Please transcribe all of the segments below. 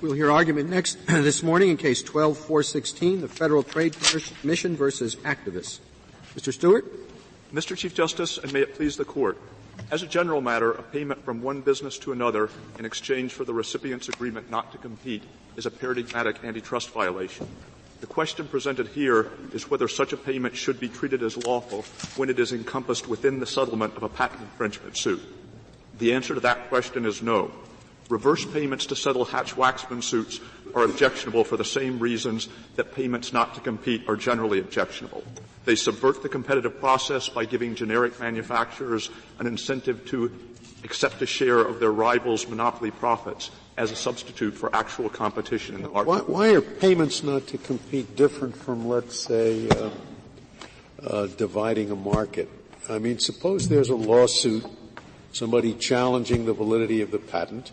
We'll hear argument next this morning in Case 12-416, the Federal Trade Commission versus Actavis. Mr. Stewart. Mr. Chief Justice, and may it please the Court, as a general matter, a payment from one business to another in exchange for the recipient's agreement not to compete is a paradigmatic antitrust violation. The question presented here is whether such a payment should be treated as lawful when it is encompassed within the settlement of a patent infringement suit. The answer to that question is no. Reverse payments to settle Hatch-Waxman suits are objectionable for the same reasons that payments not to compete are generally objectionable. They subvert the competitive process by giving generic manufacturers an incentive to accept a share of their rivals' monopoly profits as a substitute for actual competition in the market. Why are payments not to compete different from, let's say, dividing a market? I mean, suppose there's a lawsuit, somebody challenging the validity of the patent,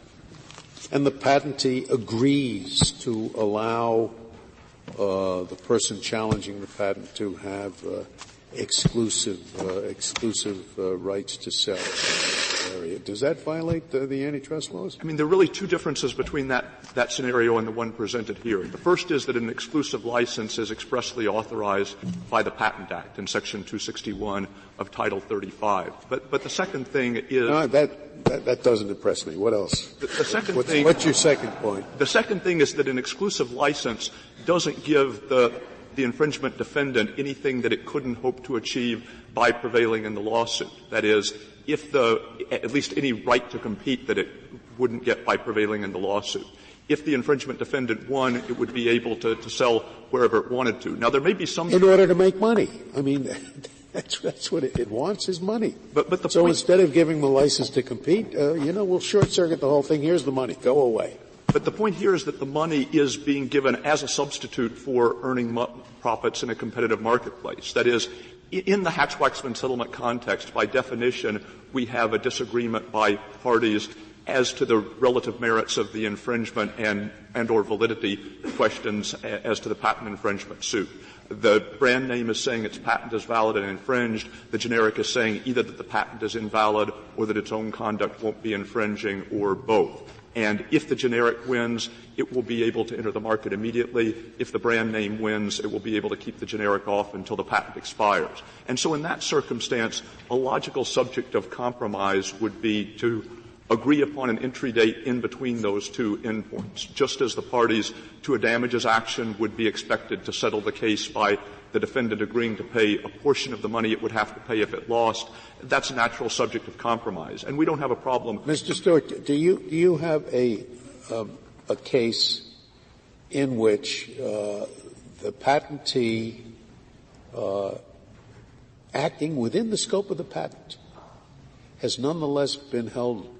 and the patentee agrees to allow the person challenging the patent to have exclusive rights to sell area. Does that violate the antitrust laws? I mean, there are really two differences between that scenario and the one presented here. The first is that an exclusive license is expressly authorized by the Patent Act in Section 261 of Title 35. But the second thing is that doesn't impress me. What else? The second thing. What's your second point? The second thing is that an exclusive license doesn't give the infringement defendant anything that it couldn't hope to achieve by prevailing in the lawsuit. That is, if at least any right to compete that it wouldn't get by prevailing in the lawsuit. If the infringement defendant won, it would be able to sell wherever it wanted to. Now, there may be some. In order to make money. I mean, that's what it wants is money. But so instead of giving the license to compete, we'll short circuit the whole thing. Here's the money. Go away. But the point here is that the money is being given as a substitute for earning profits in a competitive marketplace. That is, in the Hatch-Waxman settlement context, by definition, we have a disagreement by parties as to the relative merits of the infringement and or validity questions as to the patent infringement suit. The brand name is saying its patent is valid and infringed. The generic is saying either that the patent is invalid or that its own conduct won't be infringing or both. And if the generic wins, it will be able to enter the market immediately. If the brand name wins, it will be able to keep the generic off until the patent expires. And so in that circumstance, a logical subject of compromise would be to agree upon an entry date in between those two endpoints, just as the parties to a damages action would be expected to settle the case by the defendant agreeing to pay a portion of the money it would have to pay if it lost. That's a natural subject of compromise. And we don't have a problem. Mr. Stewart, do you have a case in which the patentee acting within the scope of the patent has nonetheless been held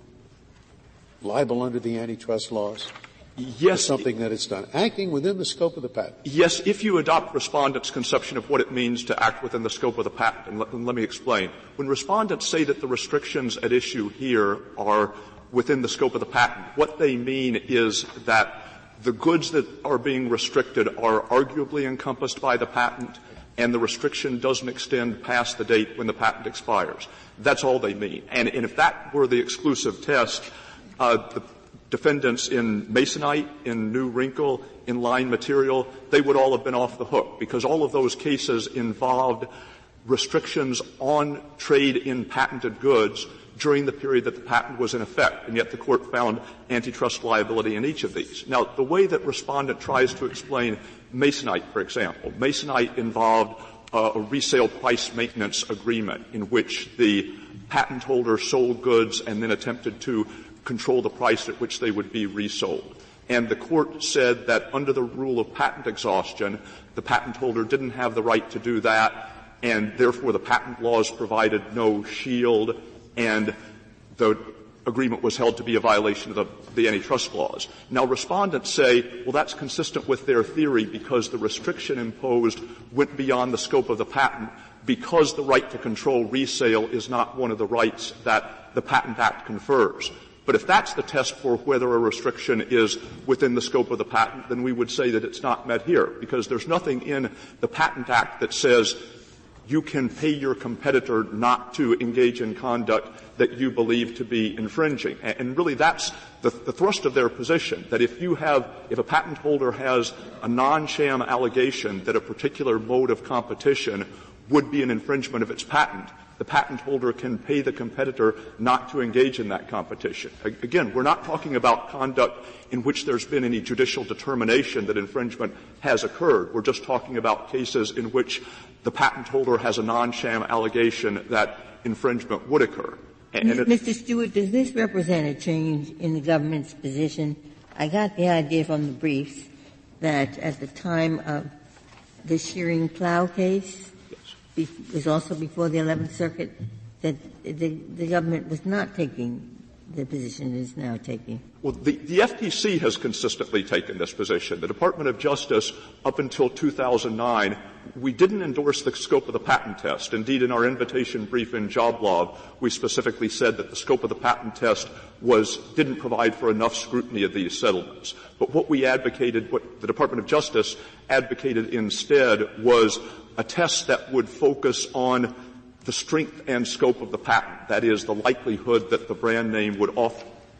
liable under the antitrust laws? Yes. For something that it's done. Acting within the scope of the patent. Yes, if you adopt respondents' conception of what it means to act within the scope of the patent. And let me explain. When respondents say that the restrictions at issue here are within the scope of the patent, what they mean is that the goods that are being restricted are arguably encompassed by the patent, and the restriction doesn't extend past the date when the patent expires. That's all they mean. And if that were the exclusive test, the defendants in Masonite, in New Wrinkle, in Line Material, they would all have been off the hook because all of those cases involved restrictions on trade in patented goods during the period that the patent was in effect, and yet the Court found antitrust liability in each of these. Now, the way that respondent tries to explain Masonite, for example, Masonite involved a resale price maintenance agreement in which the patent holder sold goods and then attempted to control the price at which they would be resold. And the Court said that under the rule of patent exhaustion, the patent holder didn't have the right to do that, and therefore the patent laws provided no shield, and the agreement was held to be a violation of the antitrust laws. Now, respondents say, well, that's consistent with their theory because the restriction imposed went beyond the scope of the patent because the right to control resale is not one of the rights that the Patent Act confers. But if that's the test for whether a restriction is within the scope of the patent, then we would say that it's not met here, because there's nothing in the Patent Act that says you can pay your competitor not to engage in conduct that you believe to be infringing. And really that's the thrust of their position, that if a patent holder has a non-sham allegation that a particular mode of competition would be an infringement of its patent, the patent holder can pay the competitor not to engage in that competition. Again, we're not talking about conduct in which there's been any judicial determination that infringement has occurred. We're just talking about cases in which the patent holder has a non-sham allegation that infringement would occur. Mr. Stewart, does this represent a change in the government's position? I got the idea from the briefs that at the time of the Shearing-Plow case, it was also before the 11th Circuit, that the government was not taking the position it is now taking. Well, the FTC has consistently taken this position. The Department of Justice, up until 2009, we didn't endorse the scope of the patent test. Indeed, in our invitation brief in Job Law, we specifically said that the scope of the patent test didn't provide for enough scrutiny of these settlements. But what the Department of Justice advocated instead was a test that would focus on the strength and scope of the patent. That is, the likelihood that the brand name would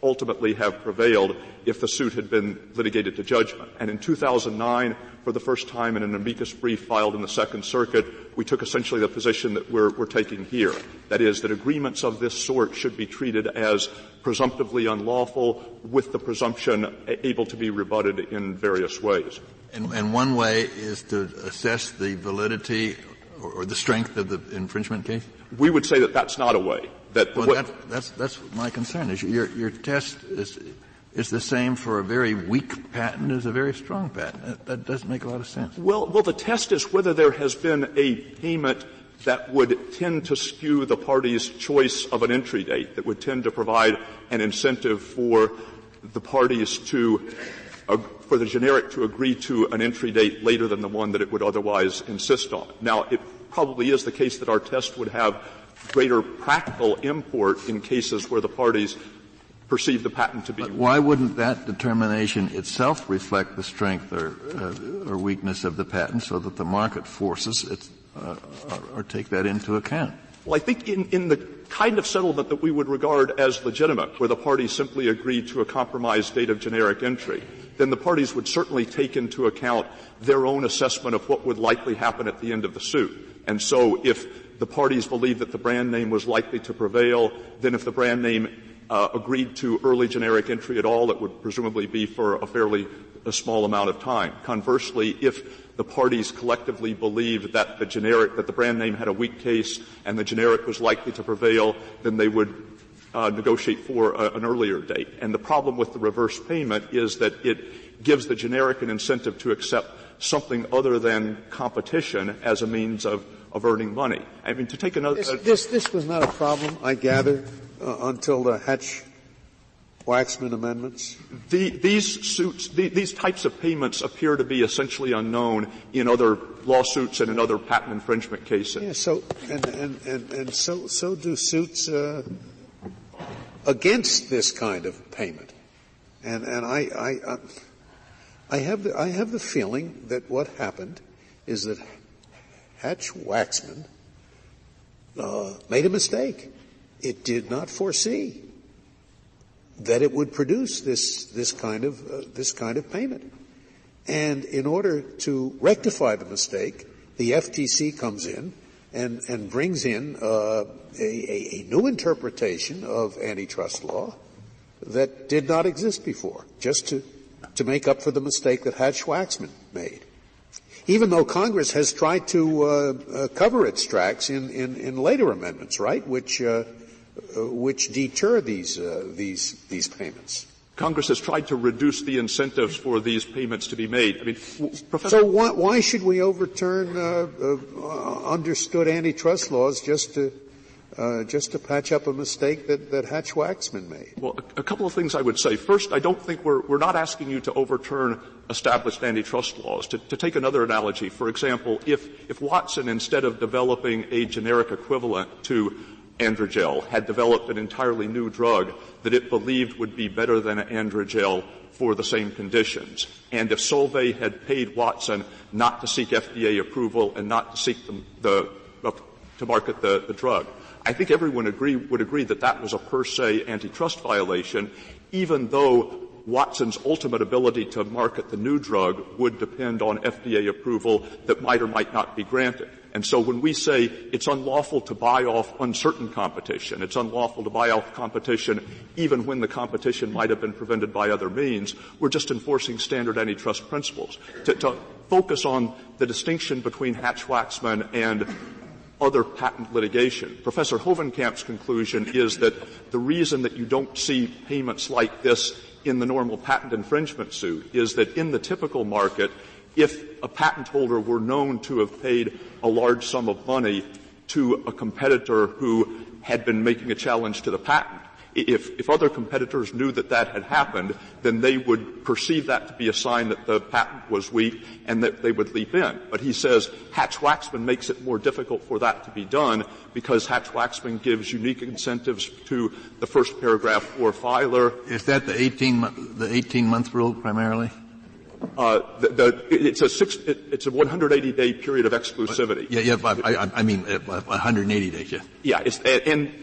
ultimately have prevailed if the suit had been litigated to judgment. And in 2009, for the first time in an amicus brief filed in the Second Circuit, we took essentially the position that we're taking here. That is, that agreements of this sort should be treated as presumptively unlawful, with the presumption able to be rebutted in various ways. And one way is to assess the validity or the strength of the infringement case? We would say that that's not a way. That's my concern. Is your test is the same for a very weak patent as a very strong patent. That doesn't make a lot of sense. Well, the test is whether there has been a payment that would tend to skew the party's choice of an entry date, that would tend to provide an incentive for the parties for the generic to agree to an entry date later than the one that it would otherwise insist on. Now, it probably is the case that our test would have greater practical import in cases where the parties perceive the patent to be. But why wouldn't that determination itself reflect the strength or weakness of the patent, so that the market forces or take that into account? Well, I think in the kind of settlement that we would regard as legitimate, where the parties simply agreed to a compromised date of generic entry, then the parties would certainly take into account their own assessment of what would likely happen at the end of the suit. And so if the parties believed that the brand name was likely to prevail, then if the brand name agreed to early generic entry at all, it would presumably be for a small amount of time. Conversely, if the parties collectively believed that the brand name had a weak case and the generic was likely to prevail, then they would negotiate for an earlier date. And the problem with the reverse payment is that it gives the generic an incentive to accept something other than competition as a means of earning money. I mean, to take another... This was not a problem, I gather, until the Hatch-Waxman amendments? These types of payments appear to be essentially unknown in other lawsuits and in other patent infringement cases. Yeah, so do suits against this kind of payment. And I have the feeling that what happened is that Hatch-Waxman made a mistake. It did not foresee that it would produce this kind of payment. And in order to rectify the mistake, the FTC comes in and brings in a new interpretation of antitrust law that did not exist before, just to make up for the mistake that Hatch-Waxman made. Even though Congress has tried to cover its tracks in later amendments, right, which deter these payments. Congress has tried to reduce the incentives for these payments to be made. I mean, so why should we overturn understood antitrust laws just to patch up a mistake that Hatch-Waxman made? Well, a couple of things I would say. First, I don't think we're not asking you to overturn established antitrust laws. To take another analogy, for example, if Watson, instead of developing a generic equivalent to AndroGel, had developed an entirely new drug that it believed would be better than AndroGel for the same conditions, and if Solvay had paid Watson not to seek FDA approval and not to seek the to market the drug. I think everyone would agree that that was a per se antitrust violation, even though Watson's ultimate ability to market the new drug would depend on FDA approval that might or might not be granted. And so when we say it's unlawful to buy off uncertain competition, it's unlawful to buy off competition even when the competition might have been prevented by other means, we're just enforcing standard antitrust principles. To focus on the distinction between Hatch-Waxman and other patent litigation, Professor Hovenkamp's conclusion is that the reason that you don't see payments like this in the normal patent infringement suit is that in the typical market, if a patent holder were known to have paid a large sum of money to a competitor who had been making a challenge to the patent, if other competitors knew that that had happened, then they would perceive that to be a sign that the patent was weak and that they would leap in. But he says Hatch-Waxman makes it more difficult for that to be done because Hatch-Waxman gives unique incentives to the first paragraph 4 filer. Is that the 18-month rule primarily? It's a 180-day period of exclusivity. Yeah, I mean 180 days. Yeah. Yeah, and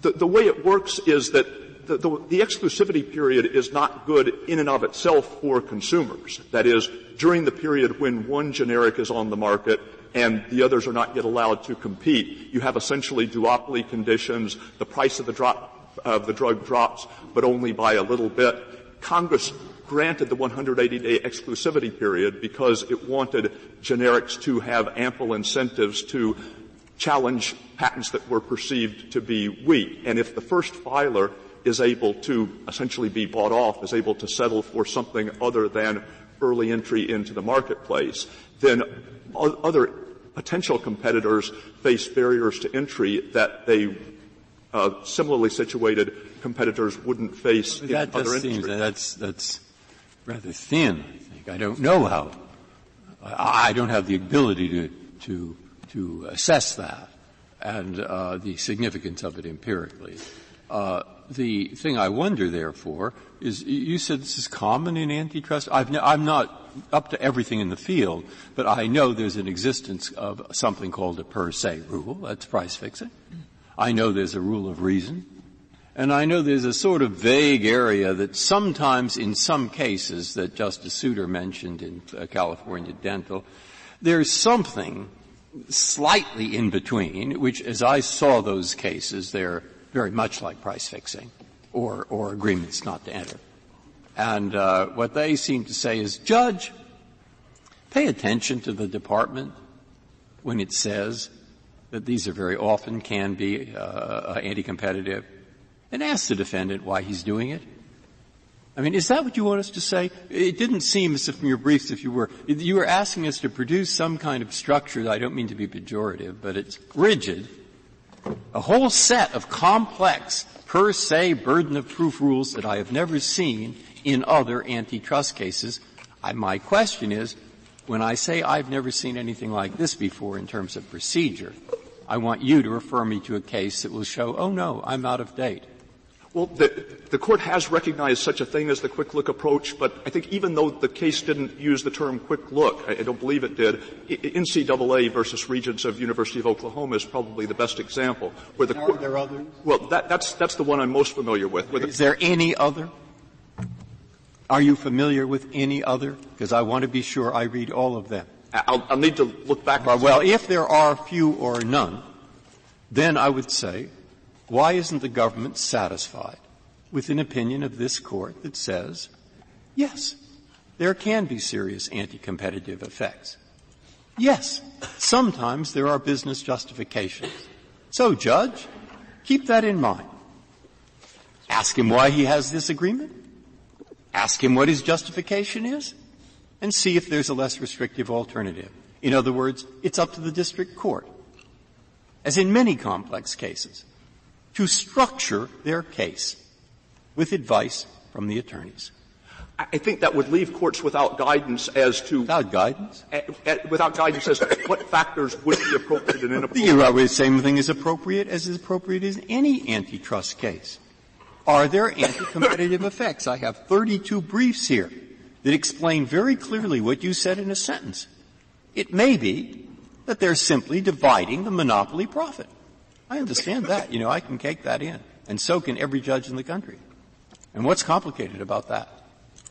the way it works is that the exclusivity period is not good in and of itself for consumers. That is, during the period when one generic is on the market and the others are not yet allowed to compete, you have essentially duopoly conditions. The price of the drug drops, but only by a little bit. Congress granted the 180-day exclusivity period because it wanted generics to have ample incentives to challenge patents that were perceived to be weak. And if the first filer is able to essentially be bought off, is able to settle for something other than early entry into the marketplace, then other potential competitors face barriers to entry that they similarly situated competitors wouldn't face in other industries. That's rather thin, I think. I don't know how. I don't have the ability to assess that and the significance of it empirically. The thing I wonder, therefore, is you said this is common in antitrust. I'm not up to everything in the field, but I know there's an existence of something called a per se rule. That's price fixing. I know there's a rule of reason. And I know there's a sort of vague area that sometimes in some cases that Justice Souter mentioned in California Dental, there's something slightly in between, which as I saw those cases, they're very much like price fixing or agreements not to enter. And what they seem to say is, Judge, pay attention to the department when it says that these are very often can be anti-competitive, and ask the defendant why he's doing it. I mean, is that what you want us to say? It didn't seem as if from your briefs if you were asking us to produce some kind of structure that I don't mean to be pejorative, but it's rigid, a whole set of complex per se burden of proof rules that I have never seen in other antitrust cases. My question is, when I say I've never seen anything like this before in terms of procedure, I want you to refer me to a case that will show, oh no, I'm out of date. Well, the Court has recognized such a thing as the quick look approach, but I think even though the case didn't use the term quick look, I don't believe it did, NCAA versus Regents of University of Oklahoma is probably the best example. Where the Are there others? Well, that's the one I'm most familiar with. Is there any other? Are you familiar with any other? Because I want to be sure I read all of them. I'll need to look back. Well, if there are few or none, then I would say, why isn't the government satisfied with an opinion of this Court that says, yes, there can be serious anti-competitive effects. Yes, sometimes there are business justifications. So, Judge, keep that in mind. Ask him why he has this agreement. Ask him what his justification is. And see if there's a less restrictive alternative. In other words, it's up to the district court, as in many complex cases, to structure their case with advice from the attorneys. I think that would leave courts without guidance as to without guidance as to what factors would be appropriate and inappropriate. You're the same thing is appropriate as any antitrust case. Are there anti-competitive effects? I have 32 briefs here that explain very clearly what you said in a sentence. It may be that they're simply dividing the monopoly profit. I understand that. I can cake that in. And so can every judge in the country. And what's complicated about that?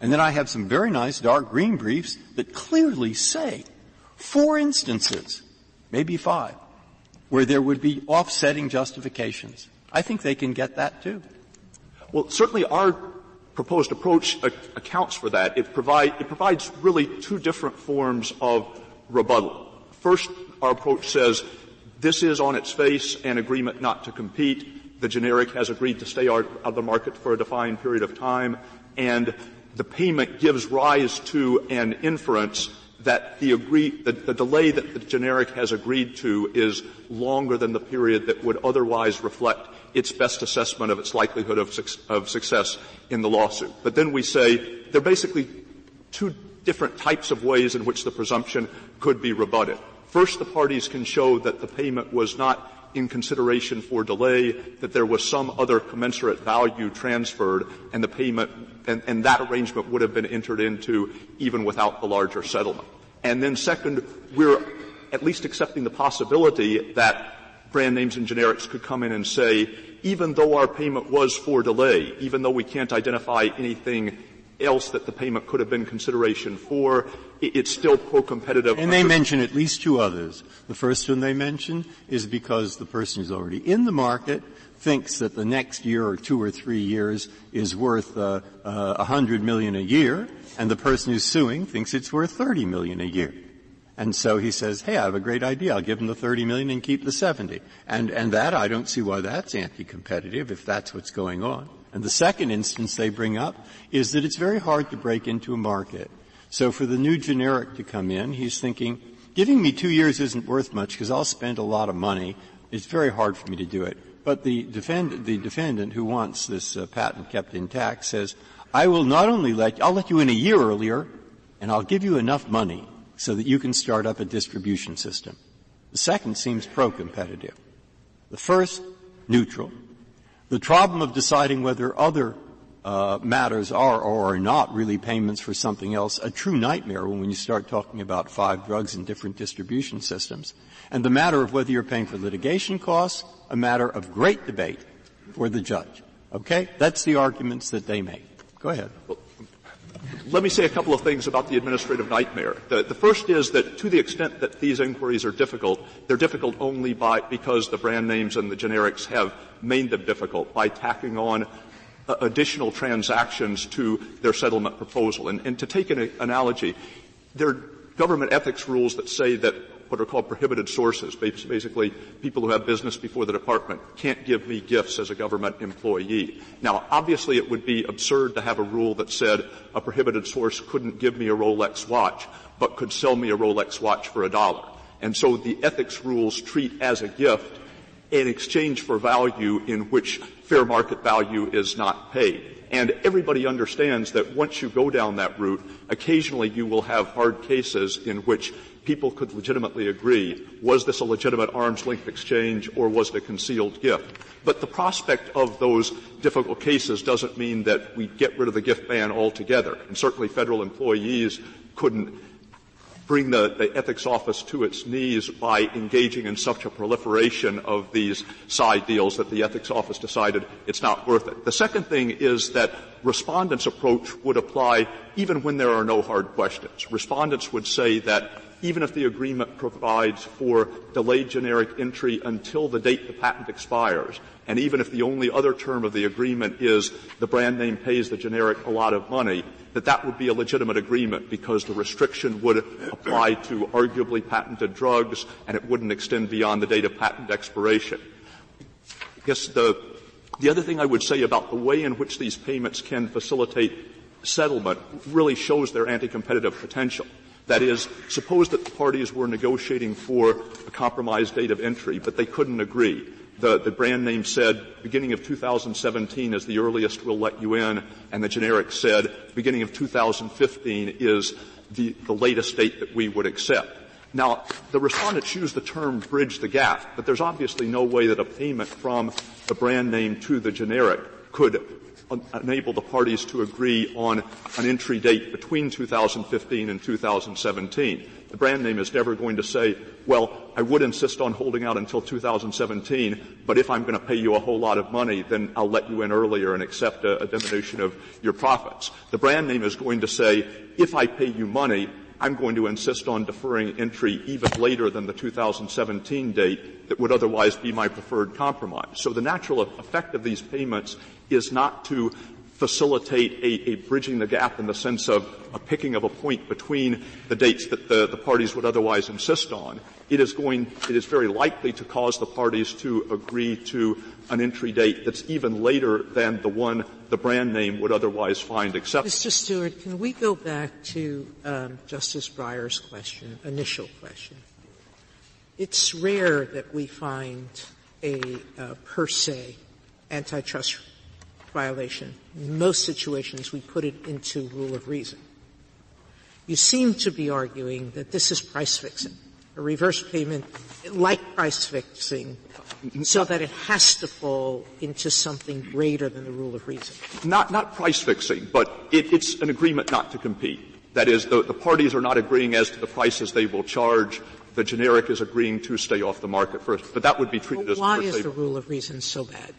And then I have some very nice dark green briefs that clearly say 4 instances, maybe 5, where there would be offsetting justifications. I think they can get that too. Well, certainly our proposed approach accounts for that. It provides really 2 different forms of rebuttal. First, our approach says this is on its face an agreement not to compete. The generic has agreed to stay out of the market for a defined period of time, and the payment gives rise to an inference that the delay that the generic has agreed to is longer than the period that would otherwise reflect its best assessment of its likelihood of success in the lawsuit. But then we say there are basically 2 different types of ways in which the presumption could be rebutted. First, the parties can show that the payment was not in consideration for delay, that there was some other commensurate value transferred, and the payment and that arrangement would have been entered into even without the larger settlement. And then second, we're at least accepting the possibility that brand names and generics could come in and say, even though our payment was for delay, even though we can't identify anything else that the payment could have been consideration for, it's still pro-competitive. And they mention at least 2 others. The first one they mention is because the person who's already in the market thinks that the next year or 2 or 3 years is worth $100 million a year, and the person who's suing thinks it's worth $30 million a year. And so he says, hey, I have a great idea. I'll give him the $30 million and keep the 70. And that, I don't see why that's anti-competitive if that's what's going on. And the second instance they bring up is that it's very hard to break into a market. So for the new generic to come in, he's thinking, giving me 2 years isn't worth much because I'll spend a lot of money. It's very hard for me to do it. But the defendant who wants this patent kept intact says, I will not only I'll let you in a year earlier, and I'll give you enough money so that you can start up a distribution system. The second seems pro-competitive. The first, neutral. The problem of deciding whether other matters are or are not really payments for something else, a true nightmare when you start talking about 5 drugs in different distribution systems. And the matter of whether you're paying for litigation costs, a matter of great debate for the judge. Okay? That's the arguments that they make. Go ahead. Well, let me say a couple of things about the administrative nightmare. The first is that to the extent that these inquiries are difficult, they're difficult only because the brand names and the generics have made them difficult by tacking on additional transactions to their settlement proposal. And to take an analogy, there are government ethics rules that say that what are called prohibited sources, basically people who have business before the department, can't give me gifts as a government employee. Now, obviously it would be absurd to have a rule that said a prohibited source couldn't give me a Rolex watch, but could sell me a Rolex watch for $1. And so the ethics rules treat as a gift an exchange for value in which fair market value is not paid. And everybody understands that once you go down that route, occasionally you will have hard cases in which people could legitimately agree, was this a legitimate arm's-length exchange or was it a concealed gift? But the prospect of those difficult cases doesn't mean that we get rid of the gift ban altogether. And certainly federal employees couldn't bring the ethics office to its knees by engaging in such a proliferation of these side deals that the ethics office decided it's not worth it. The second thing is that respondents' approach would apply even when there are no hard questions. Respondents would say that even if the agreement provides for delayed generic entry until the date the patent expires, and even if the only other term of the agreement is the brand name pays the generic a lot of money, that would be a legitimate agreement because the restriction would apply to arguably patented drugs and it wouldn't extend beyond the date of patent expiration. I guess the other thing I would say about the way in which these payments can facilitate settlement really shows their anti-competitive potential. That is, suppose that the parties were negotiating for a compromised date of entry, but they couldn't agree. The brand name said beginning of 2017 is the earliest we'll let you in, and the generic said beginning of 2015 is the latest date that we would accept. Now, the respondents use the term bridge the gap, but there's obviously no way that a payment from the brand name to the generic could enable the parties to agree on an entry date between 2015 and 2017. The brand name is never going to say, well, I would insist on holding out until 2017, but if I'm going to pay you a whole lot of money, then I'll let you in earlier and accept a diminution of your profits. The brand name is going to say, if I pay you money, I'm going to insist on deferring entry even later than the 2017 date that would otherwise be my preferred compromise. So the natural effect of these payments is not to facilitate a bridging the gap in the sense of a picking of a point between the dates that the parties would otherwise insist on. It is very likely to cause the parties to agree to an entry date that's even later than the one the brand name would otherwise find acceptable. Mr. Stewart, can we go back to Justice Breyer's initial question? It's rare that we find a per se antitrust violation. In most situations, we put it into rule of reason. You seem to be arguing that this is price fixing, a reverse payment like price fixing, so that it has to fall into something greater than the rule of reason. Not price fixing, but it's an agreement not to compete. That is, the parties are not agreeing as to the prices they will charge. The generic is agreeing to stay off the market first. But that would be treated as why is the rule of reason so bad?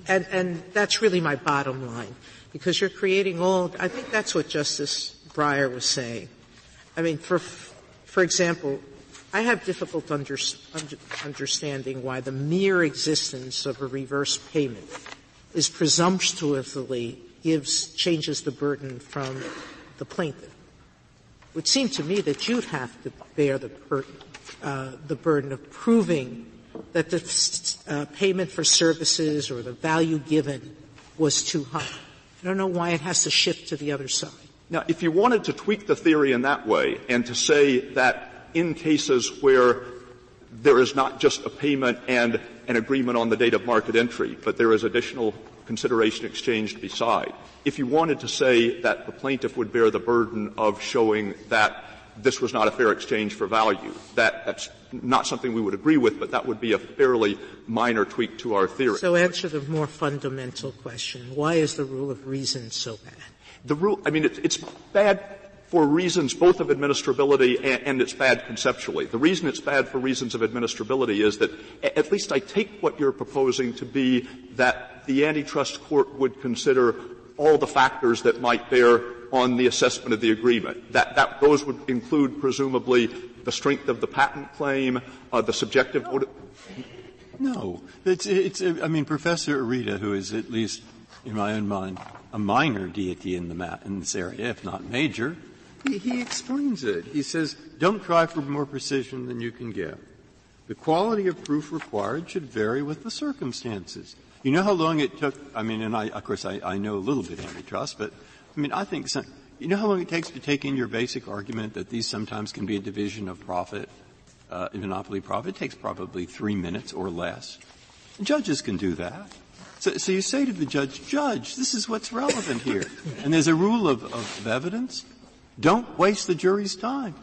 And that's really my bottom line, because you're creating I think that's what Justice Breyer was saying. I mean, for example, I have difficult understanding why the mere existence of a reverse payment is presumptuously changes the burden from the plaintiff. It would seem to me that you'd have to bear the burden of proving that the payment for services or the value given was too high. I don't know why it has to shift to the other side. Now, if you wanted to tweak the theory in that way and to say that in cases where there is not just a payment and an agreement on the date of market entry, but there is additional consideration exchanged beside, if you wanted to say that the plaintiff would bear the burden of showing that this was not a fair exchange for value, that's not something we would agree with, but that would be a fairly minor tweak to our theory. So answer the more fundamental question. Why is the rule of reason so bad? It's bad for reasons both of administrability and it's bad conceptually. The reason it's bad for reasons of administrability is that at least I take what you're proposing to be that the antitrust court would consider all the factors that might bear on the assessment of the agreement. That those would include presumably the strength of the patent claim, the subjective No. Professor Arita, who is at least in my own mind a minor deity in this area, if not major, he explains it. He says, don't try for more precision than you can give. The quality of proof required should vary with the circumstances. You know how long it took, I know a little bit antitrust, but I think you know how long it takes to take in your basic argument that these sometimes can be a division of profit, monopoly profit? It takes probably 3 minutes or less. And judges can do that. So you say to the judge, this is what's relevant here. And there's a rule of evidence. Don't waste the jury's time.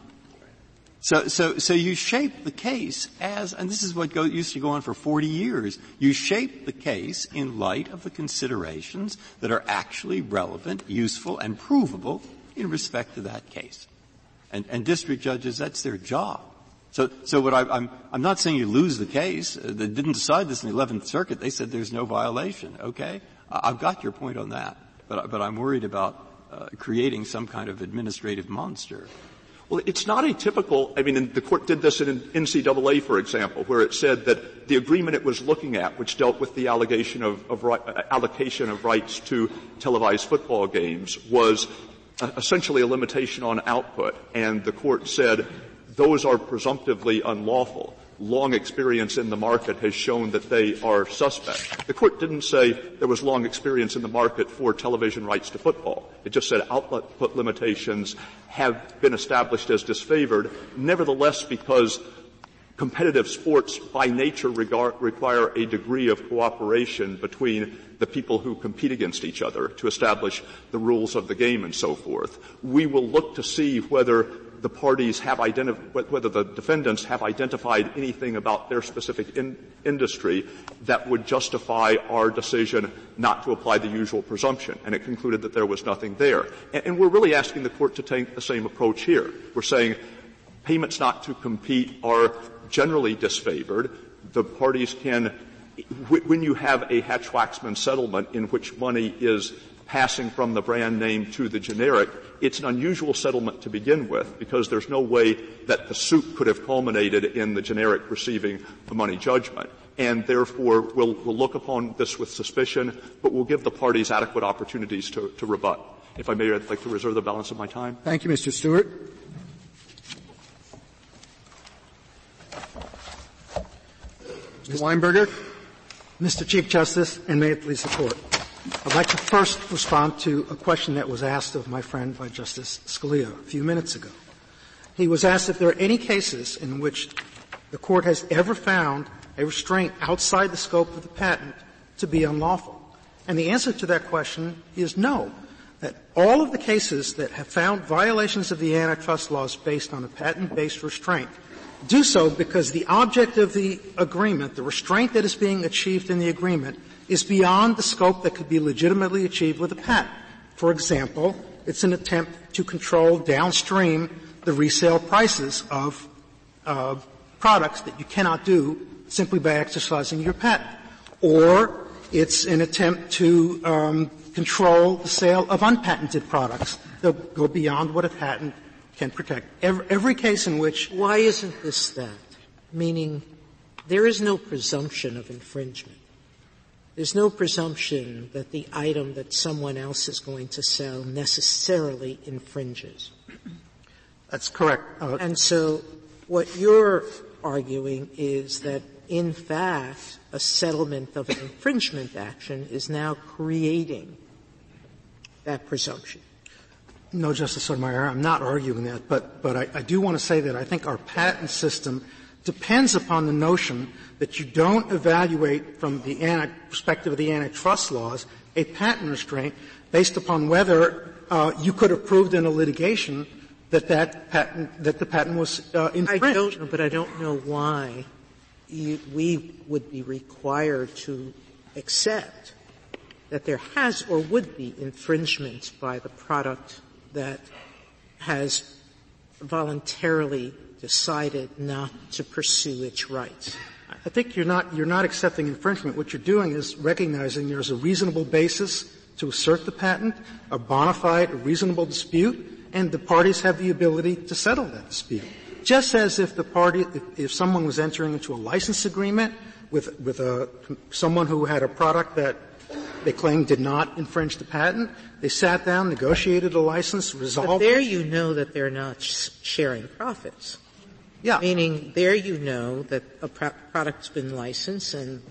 So you shape the case and this is what used to go on for 40 years. You shape the case in light of the considerations that are actually relevant, useful, and provable in respect to that case. And district judges, that's their job. So what I'm not saying you lose the case. They didn't decide this in the 11th Circuit. They said there's no violation. Okay? I've got your point on that. But I'm worried about creating some kind of administrative monster. Well, it's not atypical. The court did this in NCAA, for example, where it said that the agreement it was looking at, which dealt with the allocation of rights to televised football games, was essentially a limitation on output. And the court said those are presumptively unlawful. Long experience in the market has shown that they are suspect. The court didn't say there was long experience in the market for television rights to football. It just said output limitations have been established as disfavored. Nevertheless, because competitive sports by nature require a degree of cooperation between the people who compete against each other to establish the rules of the game and so forth, we will look to see whether the parties have whether the defendants have identified anything about their specific industry that would justify our decision not to apply the usual presumption. And it concluded that there was nothing there. And we're really asking the Court to take the same approach here. We're saying payments not to compete are generally disfavored. The parties can, when you have a Hatch-Waxman settlement in which money is passing from the brand name to the generic, it's an unusual settlement to begin with because there's no way that the suit could have culminated in the generic receiving the money judgment. And therefore, we'll look upon this with suspicion, but we'll give the parties adequate opportunities to rebut. If I may, I'd like to reserve the balance of my time. Thank you, Mr. Stewart. Mr. Weinberger. Mr. Chief Justice, and may it please the Court. I'd like to first respond to a question that was asked of my friend by Justice Scalia a few minutes ago. He was asked if there are any cases in which the Court has ever found a restraint outside the scope of the patent to be unlawful. And the answer to that question is no, that all of the cases that have found violations of the antitrust laws based on a patent-based restraint do so because the object of the agreement, the restraint that is being achieved in the agreement, is beyond the scope that could be legitimately achieved with a patent. For example, it's an attempt to control downstream the resale prices of products that you cannot do simply by exercising your patent. Or it's an attempt to control the sale of unpatented products that go beyond what a patent can protect. Every case in which — Why isn't this that? Meaning there is no presumption of infringement. There's no presumption that the item that someone else is going to sell necessarily infringes. That's correct. And so what you're arguing is that, in fact, a settlement of an infringement action is now creating that presumption. No, Justice Sotomayor, I'm not arguing that, but I do want to say that I think our patent system depends upon the notion that you don't evaluate from the perspective of the antitrust laws a patent restraint based upon whether you could have proved in a litigation that the patent was infringed. But I don't know why we would be required to accept that there has or would be infringement by the product that has voluntarily decided not to pursue its rights. I think you're not accepting infringement. What you're doing is recognizing there's a reasonable basis to assert the patent, a bona fide, a reasonable dispute, and the parties have the ability to settle that dispute. Just as if if someone was entering into a license agreement with someone who had a product that they claimed did not infringe the patent, they sat down, negotiated a license, resolved. But there you know that they're not sharing profits. Yeah. Meaning there you know that a product's been licensed and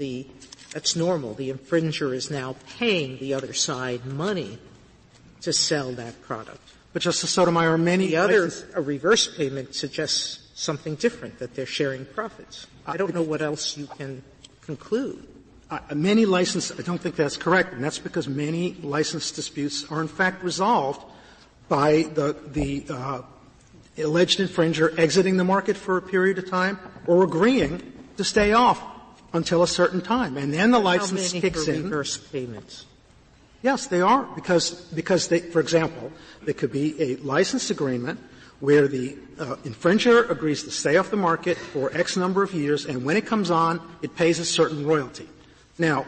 that's normal. The infringer is now paying the other side money to sell that product. But Justice Sotomayor, a reverse payment suggests something different, that they're sharing profits. I don't know what else you can conclude. I don't think that's correct, and that's because many license disputes are in fact resolved by the alleged infringer exiting the market for a period of time or agreeing to stay off until a certain time. And then the license kicks in. Reverse payments? Yes, they are, because they, for example, there could be a license agreement where the infringer agrees to stay off the market for X number of years, and when it comes on, it pays a certain royalty. Now,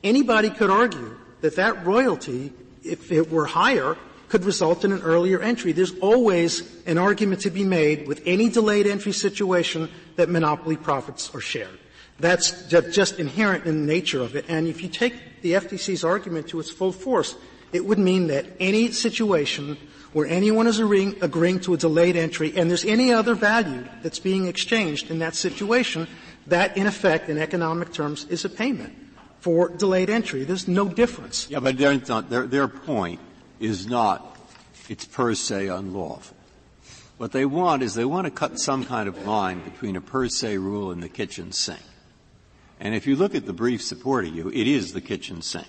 anybody could argue that royalty, if it were higher, could result in an earlier entry. There's always an argument to be made with any delayed entry situation that monopoly profits are shared. That's just inherent in the nature of it. And if you take the FTC's argument to its full force, it would mean that any situation where anyone is agreeing to a delayed entry and there's any other value that's being exchanged in that situation, that, in effect, in economic terms, is a payment for delayed entry. There's no difference. Yeah, but their point is not it's per se unlawful. What they want is they want to cut some kind of line between a per se rule and the kitchen sink. And if you look at the brief supporting you, it is the kitchen sink.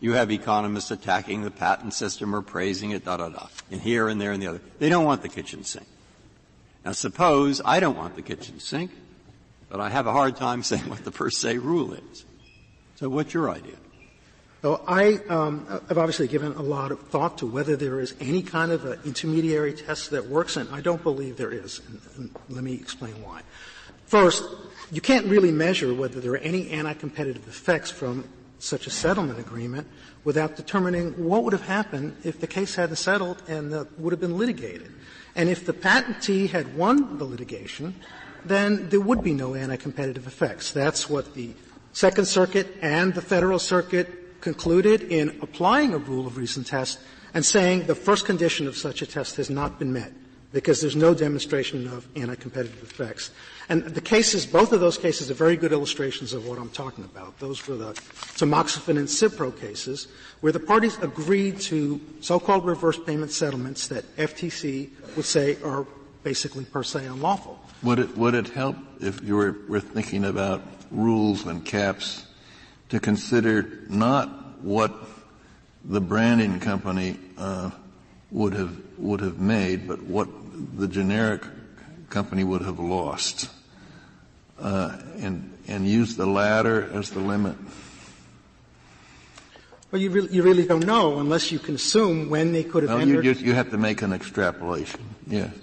You have economists attacking the patent system or praising it, and here and there and the other. They don't want the kitchen sink. Now, suppose I don't want the kitchen sink, but I have a hard time saying what the per se rule is. So what's your idea? So I've obviously given a lot of thought to whether there is any kind of an intermediary test that works, and I don't believe there is. And let me explain why. First, you can't really measure whether there are any anti-competitive effects from such a settlement agreement without determining what would have happened if the case hadn't settled and would have been litigated. And if the patentee had won the litigation, then there would be no anti-competitive effects. That's what the Second Circuit and the Federal Circuit concluded in applying a rule of reason test and saying the first condition of such a test has not been met because there's no demonstration of anti-competitive effects. And the cases, both of those cases are very good illustrations of what I'm talking about. Those were the tamoxifen and Cipro cases where the parties agreed to so-called reverse payment settlements that FTC would say are basically per se unlawful. Would it help if you were thinking about rules and caps to consider not what the branding company would have made, but what the generic company would have lost, and use the latter as the limit? Well, you really don't know unless you can assume when they could have entered. You have to make an extrapolation. Yes.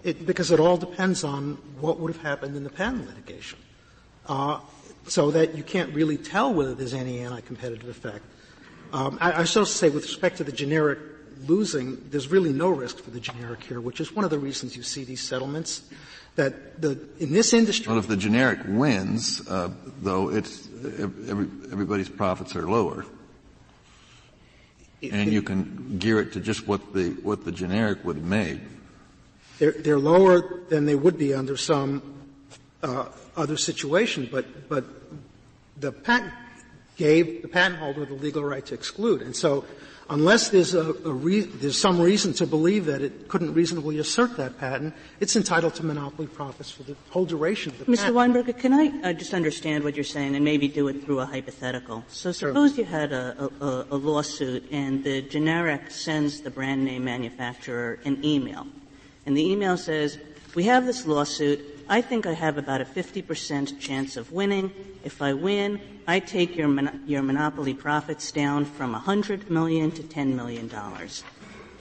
Because it all depends on what would have happened in the patent litigation, so that you can't really tell whether there's any anti-competitive effect. I should also say, with respect to the generic losing, there's really no risk for the generic here, which is one of the reasons you see these settlements. That in this industry, well, if the generic wins, though, it's everybody's profits are lower, and you can gear it to just what the generic would have made. They're lower than they would be under some other situation, but the patent gave the patent holder the legal right to exclude, and so unless there's there's some reason to believe that it couldn't reasonably assert that patent, it's entitled to monopoly profits for the whole duration of the Mr. patent. Weinberger, can I just understand what you're saying and maybe do it through a hypothetical? So suppose you had a lawsuit and the generic sends the brand name manufacturer an email. And the email says, we have this lawsuit. I think I have about a 50% chance of winning. If I win, I take your monopoly profits down from $100 million to $10 million.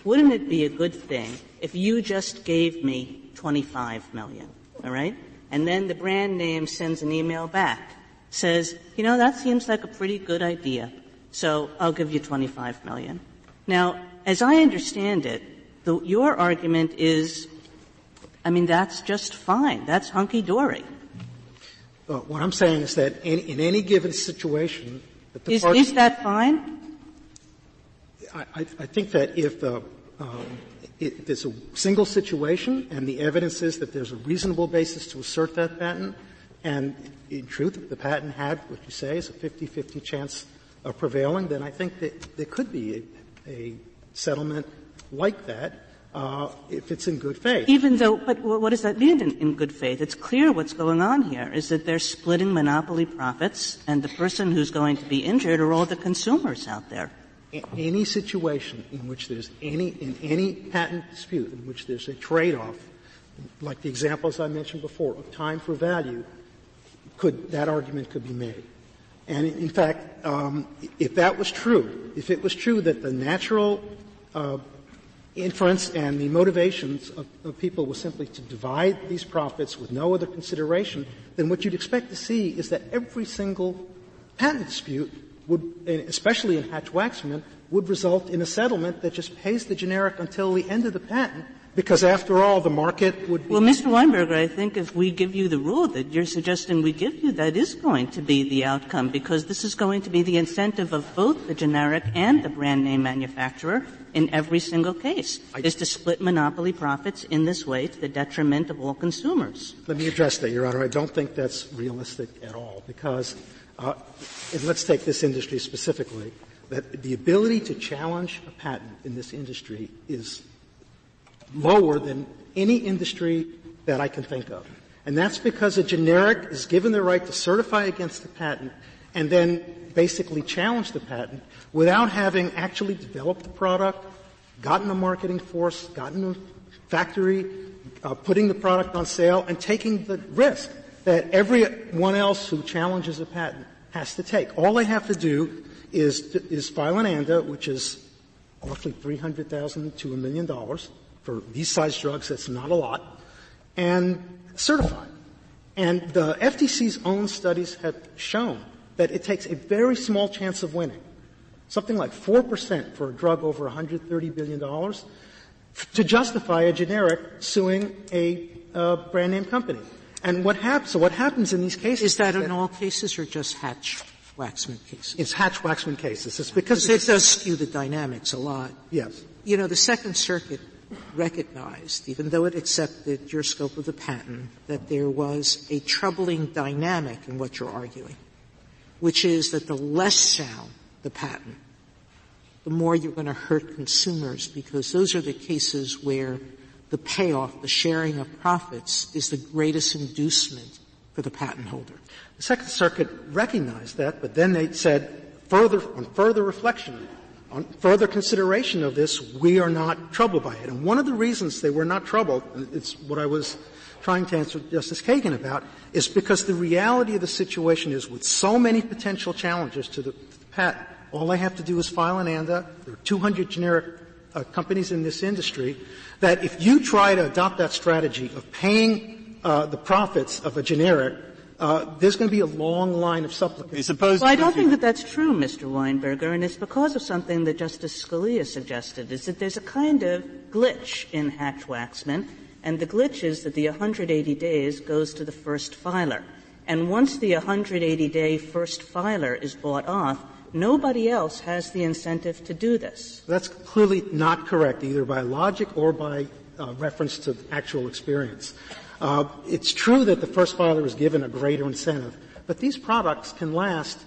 Wouldn't it be a good thing if you just gave me $25 million, all right? And then the brand name sends an email back, says, that seems like a pretty good idea, so I'll give you $25 million. Now, as I understand it, your argument is, that's just fine. That's hunky-dory. What I'm saying is that in any given situation, that the is that fine? I think that if there's a single situation and the evidence is that there's a reasonable basis to assert that patent, and in truth, if the patent had what you say is a 50-50 chance of prevailing, then I think that there could be a settlement like that. If it's in good faith. But what does that mean in good faith? It's clear what's going on here is that they're splitting monopoly profits, and the person who's going to be injured are all the consumers out there. Any situation in which there's in any patent dispute in which there's a trade-off, like the examples I mentioned before, of time for value, that argument could be made. And in fact, if that was true, if it was true that the natural inference and the motivations of people was simply to divide these profits with no other consideration, then what you'd expect to see is that every single patent dispute would, especially in Hatch-Waxman, would result in a settlement that just pays the generic until the end of the patent, because after all, the market would be. Well, Mr. Weinberger, I think if we give you the rule that you're suggesting we give you, that is going to be the outcome, because this is going to be the incentive of both the generic and the brand name manufacturer in every single case, is to split monopoly profits in this way to the detriment of all consumers. Let me address that, Your Honor. I don't think that's realistic at all, because and let's take this industry specifically, that the ability to challenge a patent in this industry is lower than any industry that I can think of. And that's because a generic is given the right to certify against the patent and then basically challenge the patent without having actually developed the product, gotten a marketing force, gotten a factory, putting the product on sale and taking the risk that everyone else who challenges a patent has to take. All they have to do is file an ANDA, which is roughly $300,000 to $1 million for these size drugs. That's not a lot, and certify. And the FTC's own studies have shown that it takes a very small chance of winning, something like 4% for a drug over $130 billion, to justify a generic suing a brand name company. And what happens in these cases is that in all cases or just Hatch-Waxman cases? It's Hatch-Waxman cases. It's because it does skew the dynamics a lot. Yes. You know, the Second Circuit recognized, even though it accepted your scope of the patent, that there was a troubling dynamic in what you're arguing, which is that the less sound the patent, the more you're going to hurt consumers, because those are the cases where the payoff, the sharing of profits, is the greatest inducement for the patent holder. The Second Circuit recognized that, but then they said, on further reflection, on further consideration of this, we are not troubled by it. And one of the reasons they were not troubled, and it's what I was trying to answer Justice Kagan about, is because the reality of the situation is, with so many potential challenges to the patent, all they have to do is file an ANDA. There are 200 generic companies in this industry, that if you try to adopt that strategy of paying the profits of a generic, there's going to be a long line of supplicants. Well, I don't think that that's true, Mr. Weinberger, and it's because of something that Justice Scalia suggested, is that there's a kind of glitch in Hatch-Waxman, and the glitch is that the 180 days goes to the first filer. And once the 180-day first filer is bought off, nobody else has the incentive to do this. That's clearly not correct, either by logic or by reference to actual experience. It's true that the first filer is given a greater incentive, but these products can last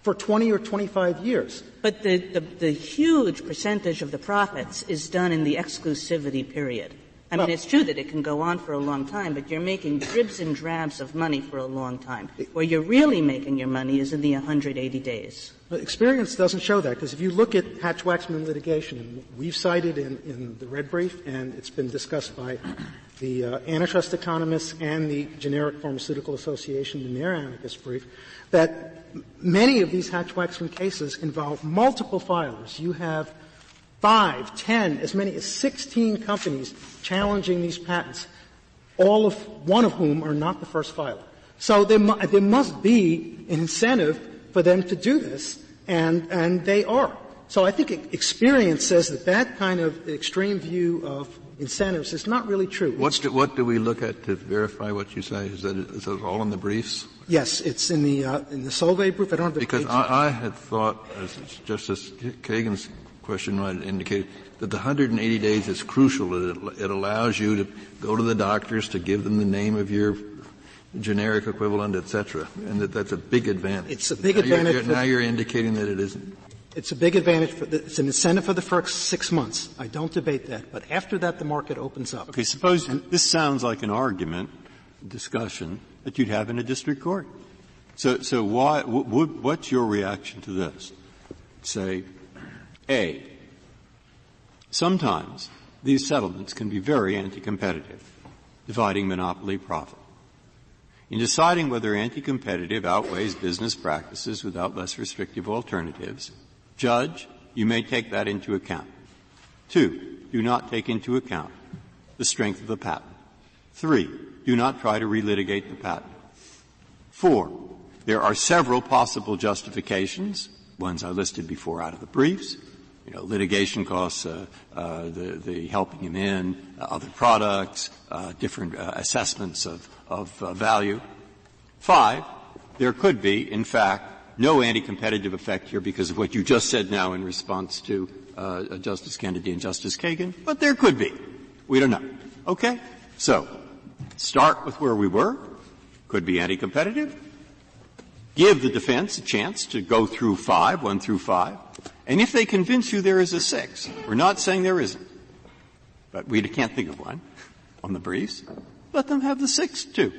for 20 or 25 years. But the huge percentage of the profits is done in the exclusivity period. I mean, it's true that it can go on for a long time, but you're making dribs and drabs of money for a long time. Where you're really making your money is in the 180 days. Experience doesn't show that, because if you look at Hatch-Waxman litigation, we've cited in the red brief, and it's been discussed by the antitrust economists and the Generic Pharmaceutical Association in their amicus brief, that many of these Hatch-Waxman cases involve multiple filers. You have 5, 10, as many as 16 companies challenging these patents, one of whom are not the first filer. So there must be an incentive for them to do this, and they are. So I think experience says that kind of extreme view of incentives is not really true. What do we look at to verify what you say? Is it all in the briefs? Yes, it's in the Solvay brief. I don't have the because I had thought, as Justice Kagan's question might indicate, that the 180 days is crucial. It allows you to go to the doctors, to give them the name of your generic equivalent, et cetera, and that's a big advantage. It's a big advantage. Now you're indicating that it isn't. It's a big advantage. It's an incentive for the first 6 months. I don't debate that. But after that, the market opens up. Okay, suppose this sounds like an argument, discussion, that you'd have in a district court. So what's your reaction to this? Say, A, sometimes these settlements can be very anti-competitive, dividing monopoly profit. In deciding whether anti-competitive outweighs business practices without less restrictive alternatives, Judge, you may take that into account. 2, do not take into account the strength of the patent. 3, do not try to relitigate the patent. 4, there are several possible justifications, ones I listed before out of the briefs, litigation costs, the helping him in, other products, different assessments of value. 5, there could be, in fact, no anti-competitive effect here because of what you just said now in response to Justice Kennedy and Justice Kagan, but there could be. We don't know. Okay? So, start with where we were. Could be anti-competitive. Give the defense a chance to go through 5, 1 through 5. And if they convince you there is a 6, we're not saying there isn't, but we can't think of one on the briefs, let them have the 6 too.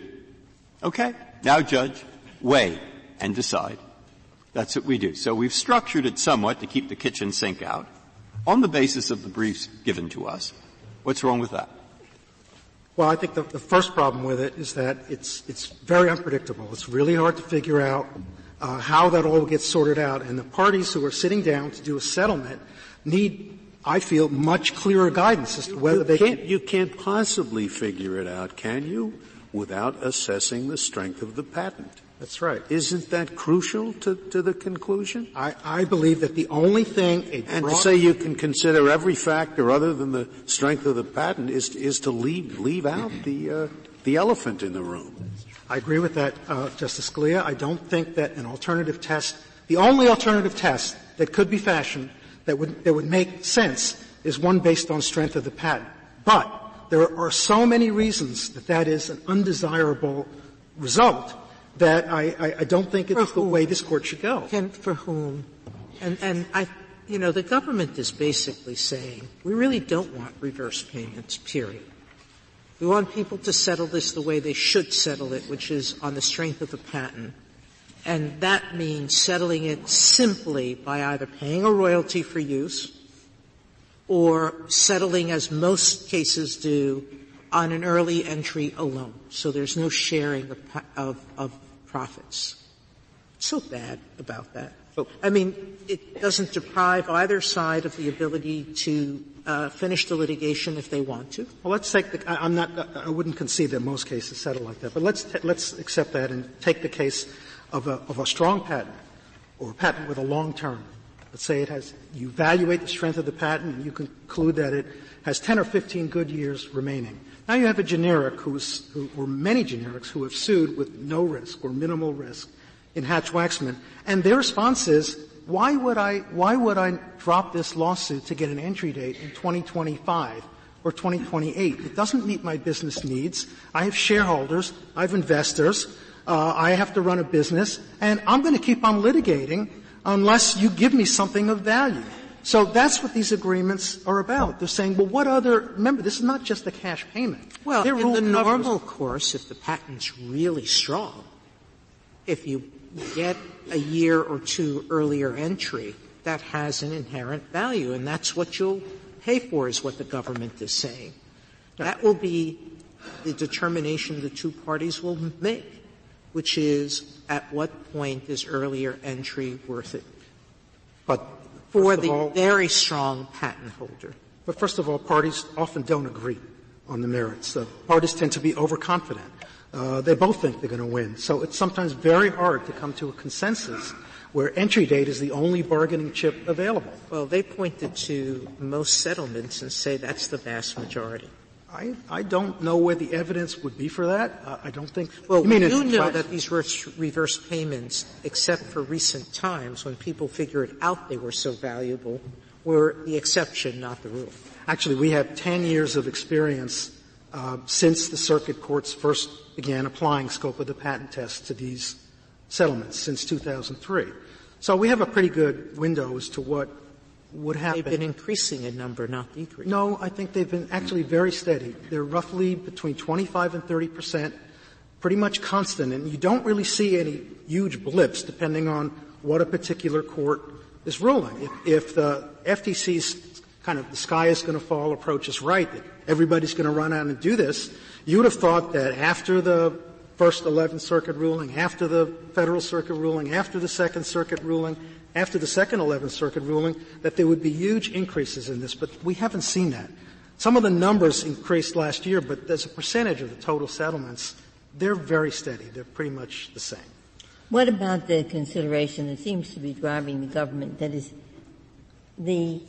Okay? Now, Judge, weigh and decide. That's what we do. So we've structured it somewhat to keep the kitchen sink out on the basis of the briefs given to us. What's wrong with that? Well, I think the first problem with it is that it's very unpredictable. It's really hard to figure out how that all gets sorted out, and the parties who are sitting down to do a settlement need, I feel, much clearer guidance as to whether they can. You can't possibly figure it out, can you, without assessing the strength of the patent? That's right. Isn't that crucial to the conclusion? I believe that the only thing and to say you can consider every factor other than the strength of the patent is to leave out the elephant in the room. I agree with that, Justice Scalia. I don't think that an alternative test, the only alternative test that could be fashioned that would make sense is one based on strength of the patent. But there are so many reasons that is an undesirable result that I don't think it's the way this Court should go. And for whom? And the government is basically saying, we really don't want reverse payments, period. We want people to settle this the way they should settle it, which is on the strength of the patent. And that means settling it simply by either paying a royalty for use or settling, as most cases do, on an early entry alone. So there's no sharing of profits. What's so bad about that? I mean, it doesn't deprive either side of the ability to finish the litigation if they want to. Well, let's take I wouldn't concede that most cases settle like that, but let's accept that and take the case of a strong patent or a patent with a long term. Let's say you evaluate the strength of the patent and you conclude that it has 10 or 15 good years remaining. Now you have a generic or many generics who have sued with no risk or minimal risk in Hatch-Waxman, and their response is, why would I drop this lawsuit to get an entry date in 2025 or 2028? It doesn't meet my business needs. I have shareholders, I have investors, I have to run a business, and I'm going to keep on litigating unless you give me something of value. So that's what these agreements are about. They're saying, well, remember, this is not just a cash payment. Well, in the normal course, if the patent's really strong, if you get a year or two earlier entry, that has an inherent value, and that's what you'll pay for, is what the government is saying. That will be the determination the two parties will make, which is at what point is earlier entry worth it. But for the very strong patent holder. But first of all, parties often don't agree on the merits. Parties tend to be overconfident. They both think they're going to win. So it's sometimes very hard to come to a consensus where entry date is the only bargaining chip available. Well, they pointed to most settlements and say that's the vast majority. I don't know where the evidence would be for that. I don't think. Well, we do know that these reverse payments, except for recent times when people figured out they were so valuable, were the exception, not the rule. Actually, we have 10 years of experience since the circuit courts first began applying scope of the patent test to these settlements since 2003. So we have a pretty good window as to what would happen. They've been increasing in number, not decreasing. No, I think they've been actually very steady. They're roughly between 25 and 30%, pretty much constant, and you don't really see any huge blips depending on what a particular court is ruling. If the FTC's kind of the sky is going to fall approach is right, that everybody's going to run out and do this, you would have thought that after the first 11th Circuit ruling, after the Federal Circuit ruling, after the Second Circuit ruling, after the second 11th Circuit ruling, that there would be huge increases in this, but we haven't seen that. Some of the numbers increased last year, but as a percentage of the total settlements, they're very steady. They're pretty much the same. What about the consideration that seems to be driving the government, that is the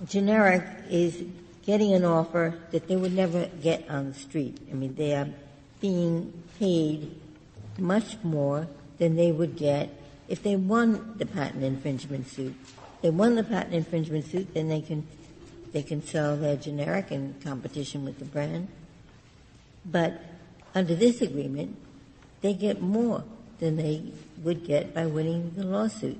generic is getting an offer that they would never get on the street? I mean, they are being paid much more than they would get if they won the patent infringement suit. If they won the patent infringement suit, then they can sell their generic in competition with the brand. But under this agreement, they get more than they would get by winning the lawsuit.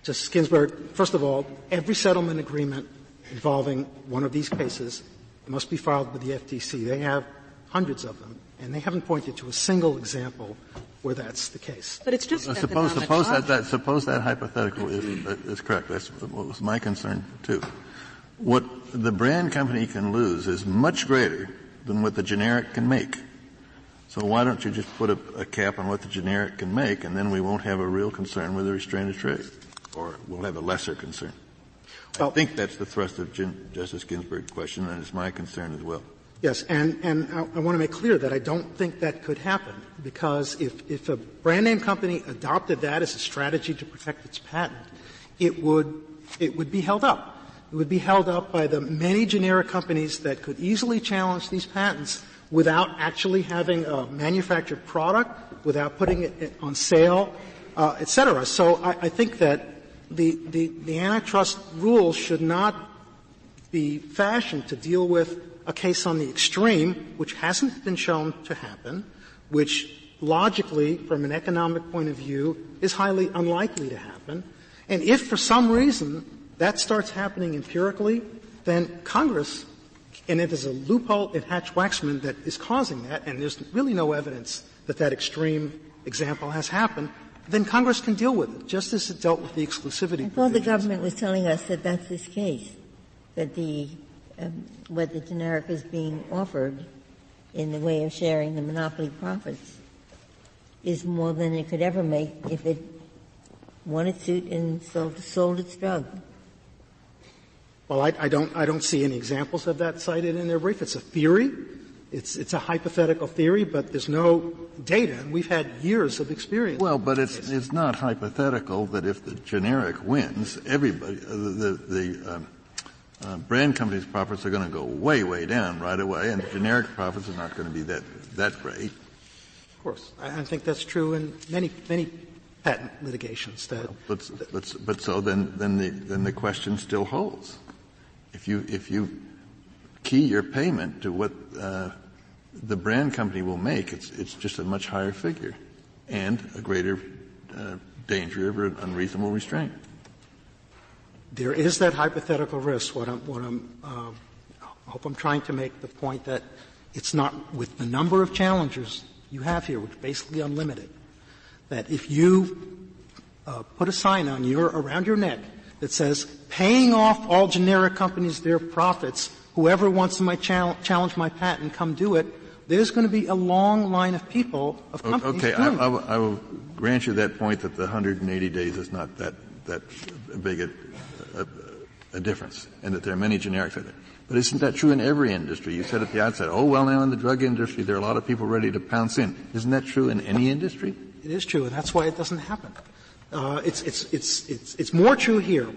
Justice Ginsburg, first of all, every settlement agreement involving one of these cases must be filed with the FTC. They have hundreds of them, and they haven't pointed to a single example where that's the case. But it's just suppose that hypothetical is correct. That's what was my concern too. what the brand company can lose is much greater than what the generic can make. So why don't you just put a cap on what the generic can make, and then we won't have a real concern with the restraint of trade, or we'll have a lesser concern. I think that's the thrust of Justice Ginsburg's question, and it's my concern as well. Yes, and I want to make clear that I don't think that could happen, because if a brand name company adopted that as a strategy to protect its patent, it would be held up. It would be held up by the many generic companies that could easily challenge these patents without actually having a manufactured product, without putting it on sale, et cetera. So I think that the antitrust rules should not be fashioned to deal with a case on the extreme, which hasn't been shown to happen, which logically, from an economic point of view, is highly unlikely to happen. And if for some reason that starts happening empirically, then Congress, and it is a loophole in Hatch-Waxman that is causing that, and there's really no evidence that that extreme example has happened, then Congress can deal with it, just as it dealt with the exclusivity. I thought the government was telling us that that's this case, that what the generic is being offered in the way of sharing the monopoly profits is more than it could ever make if it won its suit and sold its drug. Well, I don't see any examples of that cited in their brief. It's a theory. It's a hypothetical theory, but there's no data, and we've had years of experience. Well, but it's not hypothetical that if the generic wins, everybody, the brand company's profits are going to go way, way down right away, and the generic profits are not going to be that great. Of course. I think that's true in many patent litigations. But so then the question still holds. If you key your payment to what the brand company will make, it's just a much higher figure and a greater danger of unreasonable restraint. There is that hypothetical risk. I hope I'm trying to make the point that it's not with the number of challengers you have here, which is basically unlimited, that if you put a sign around your neck that says, paying off all generic companies their profits, whoever wants to challenge my patent, come do it, there's going to be a long line of people, of companies okay, doing it. I will grant you that point that the 180 days is not that big a difference, and that there are many generics out there. But isn't that true in every industry? You said at the outset, now in the drug industry there are a lot of people ready to pounce in. Isn't that true in any industry? It is true, and that's why it doesn't happen. It's more true here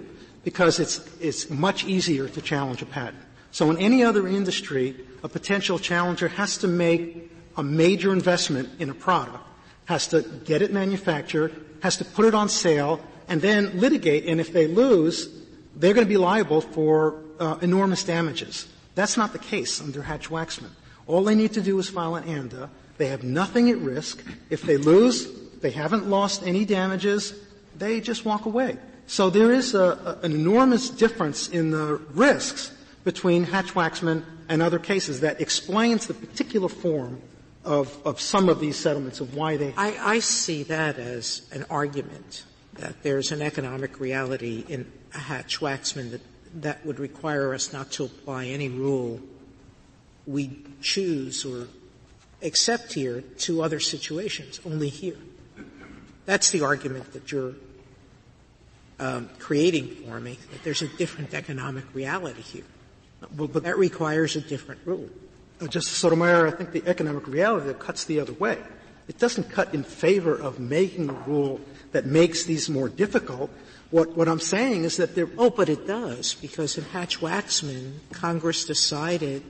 because it's much easier to challenge a patent. So in any other industry, a potential challenger has to make a major investment in a product, has to get it manufactured, has to put it on sale, and then litigate. And if they lose, they're going to be liable for enormous damages. That's not the case under Hatch-Waxman. All they need to do is file an ANDA. They have nothing at risk. If they lose, they haven't lost any damages. They just walk away. So there is an enormous difference in the risks between Hatch-Waxman and other cases that explains the particular form of some of these settlements, of why they I see that as an argument that there's an economic reality in Hatch-Waxman that would require us not to apply any rule we choose or accept here to other situations, only here. That's the argument that you're creating for me, that there's a different economic reality here. But that requires a different rule. Justice Sotomayor, I think the economic reality that cuts the other way. It doesn't cut in favor of making a rule that makes these more difficult. What I'm saying is that but it does, because in Hatch-Waxman, Congress decided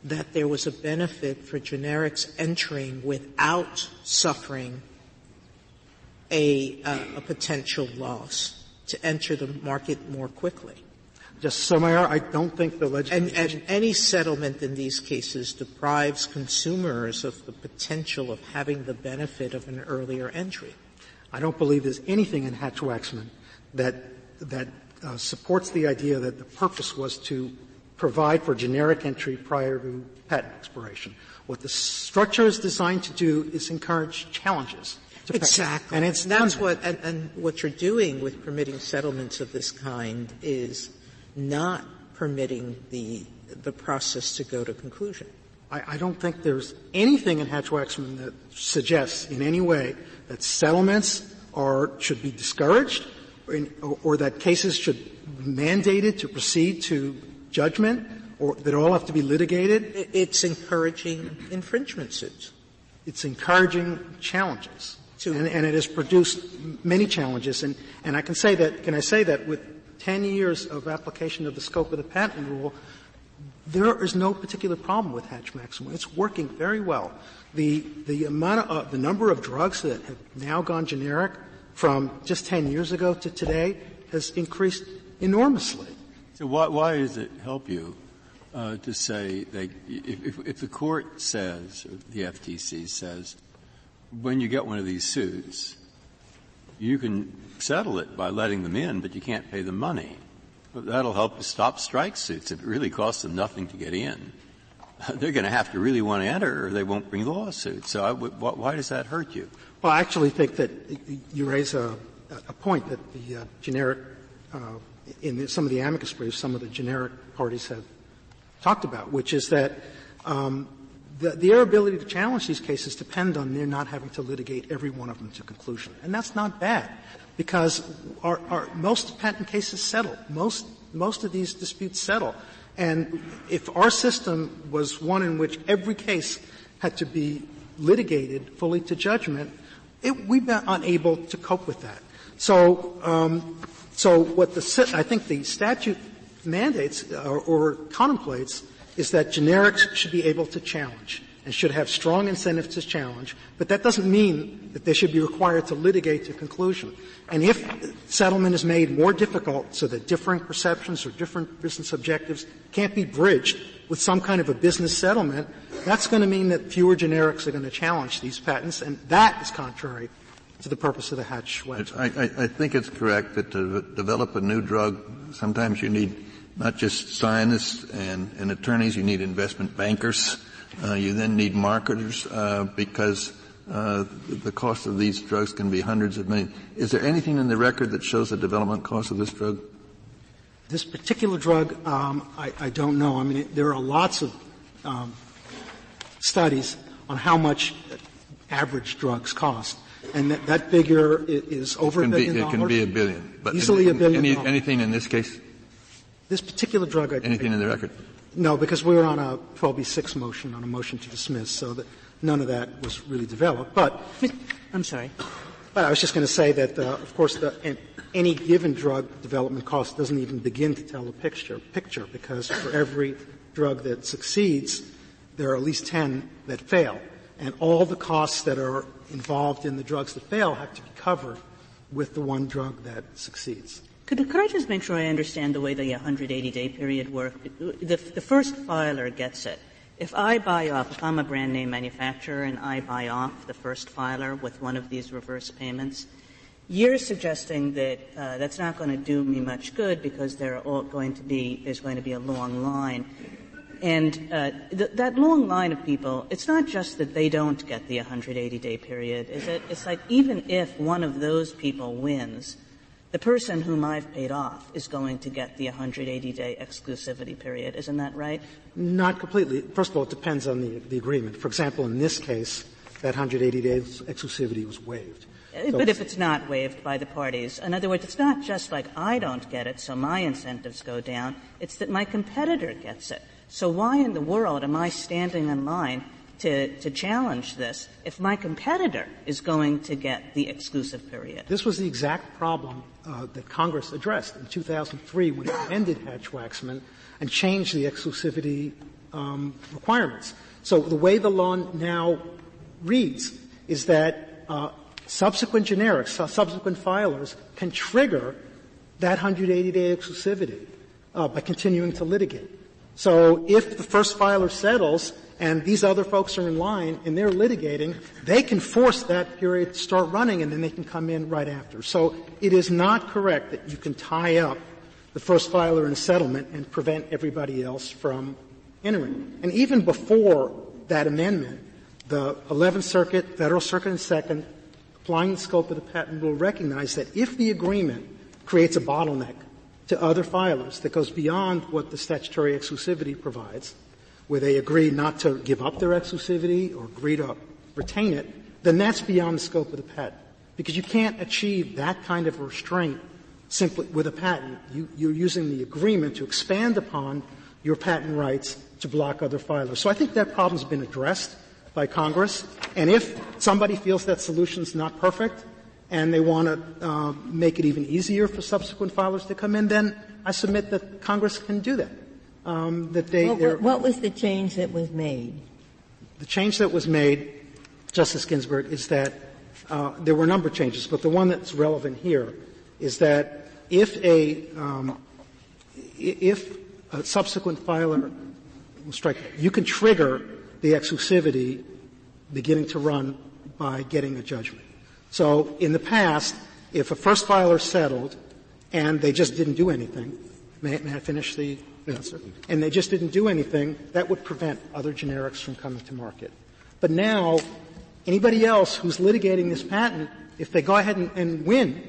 that there was a benefit for generics entering without suffering a potential loss to enter the market more quickly. Justice Sotomayor, I don't think the legislation... And any settlement in these cases deprives consumers of the potential of having the benefit of an earlier entry. I don't believe there's anything in Hatch-Waxman that supports the idea that the purpose was to provide for generic entry prior to patent expiration. What the structure is designed to do is encourage challenges. Exactly. And that's what you're doing with permitting settlements of this kind is not permitting the process to go to conclusion. I don't think there's anything in Hatch-Waxman that suggests in any way that settlements should be discouraged or that cases should be mandated to proceed to judgment or that all have to be litigated. It's encouraging infringement suits. It's encouraging challenges. And it has produced many challenges. And can I say that with 10 years of application of the scope of the patent rule, there is no particular problem with Hatch-Waxman. It's working very well. The number of drugs that have now gone generic from just 10 years ago to today has increased enormously. So why does it help you to say that if the court says, or the FTC says, when you get one of these suits, you can settle it by letting them in, but you can't pay them money. That'll help to stop strike suits. If it really costs them nothing to get in, they're going to have to really want to enter or they won't bring the lawsuit. So why does that hurt you? Well, I actually think that you raise a point that the generic in some of the amicus briefs, some of the generic parties have talked about, which is that their ability to challenge these cases depend on their not having to litigate every one of them to conclusion. And that's not bad, because most patent cases settle. Most of these disputes settle. And if our system was one in which every case had to be litigated fully to judgment, we'd be unable to cope with that. So what I think the statute mandates or contemplates is that generics should be able to challenge and should have strong incentives to challenge, but that doesn't mean that they should be required to litigate to conclusion. And if settlement is made more difficult so that differing perceptions or different business objectives can't be bridged with some kind of a business settlement, that's going to mean that fewer generics are going to challenge these patents, and that is contrary to the purpose of the Hatch-Waxman. I think it's correct that to develop a new drug, sometimes you need not just scientists and attorneys, you need investment bankers. You then need marketers because the cost of these drugs can be hundreds of millions. Is there anything in the record that shows the development cost of this drug? This particular drug, I don't know. I mean, there are lots of studies on how much average drugs cost. And that figure is over $1 billion. It can be $1 billion. But easily $1 billion. Anything in this case? This particular drug, anything in the record? No, because we were on a 12b-6 motion, on a motion to dismiss, so that none of that was really developed. But I'm sorry. But I was just going to say that, of course, any given drug development cost doesn't even begin to tell the picture, because for every drug that succeeds, there are at least 10 that fail. And all the costs that are involved in the drugs that fail have to be covered with the one drug that succeeds. Could I just make sure I understand the way the 180-day period works? The first filer gets it. If I'm a brand name manufacturer and I buy off the first filer with one of these reverse payments, you're suggesting that that's not going to do me much good because there's going to be a long line. And that long line of people, it's not just that they don't get the 180-day period, is it? It's like even if one of those people wins, the person whom I've paid off is going to get the 180-day exclusivity period. Isn't that right? Not completely. First of all, it depends on the agreement. For example, in this case, that 180 days exclusivity was waived. But if it's not waived by the parties, in other words, it's not just like I don't get it, so my incentives go down. It's that my competitor gets it. So why in the world am I standing in line to challenge this if my competitor is going to get the exclusive period? This was the exact problem that Congress addressed in 2003 when it amended Hatch-Waxman and changed the exclusivity requirements. So the way the law now reads is that subsequent generics, subsequent filers can trigger that 180-day exclusivity by continuing to litigate. So if the first filer settles and these other folks are in line and they're litigating, they can force that period to start running and then they can come in right after. So it is not correct that you can tie up the first filer in a settlement and prevent everybody else from entering. And even before that amendment, the 11th Circuit, Federal Circuit and Second, applying the scope of the patent rule, recognize that if the agreement creates a bottleneck to other filers that goes beyond what the statutory exclusivity provides, where they agree not to give up their exclusivity or agree to retain it, then that's beyond the scope of the patent. Because you can't achieve that kind of restraint simply with a patent. You're using the agreement to expand upon your patent rights to block other filers. So I think that problem's been addressed by Congress. And if somebody feels that solution's not perfect and they want to make it even easier for subsequent filers to come in, then I submit that Congress can do that. What was the change that was made? The change that was made, Justice Ginsburg, is that there were a number of changes, but the one that's relevant here is that if a subsequent filer will strike, you can trigger the exclusivity beginning to run by getting a judgment. So in the past, if a first filer settled and they just didn't do anything, may I finish the answer? And they just didn't do anything, that would prevent other generics from coming to market. But now, anybody else who's litigating this patent, if they go ahead and win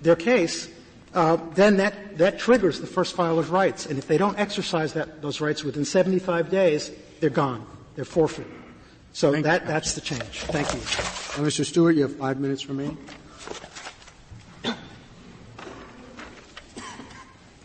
their case, then that triggers the first filer's rights. And if they don't exercise those rights within 75 days, they're gone. They're forfeit. So that's the change. Thank you. Mr. Stewart, you have 5 minutes remaining.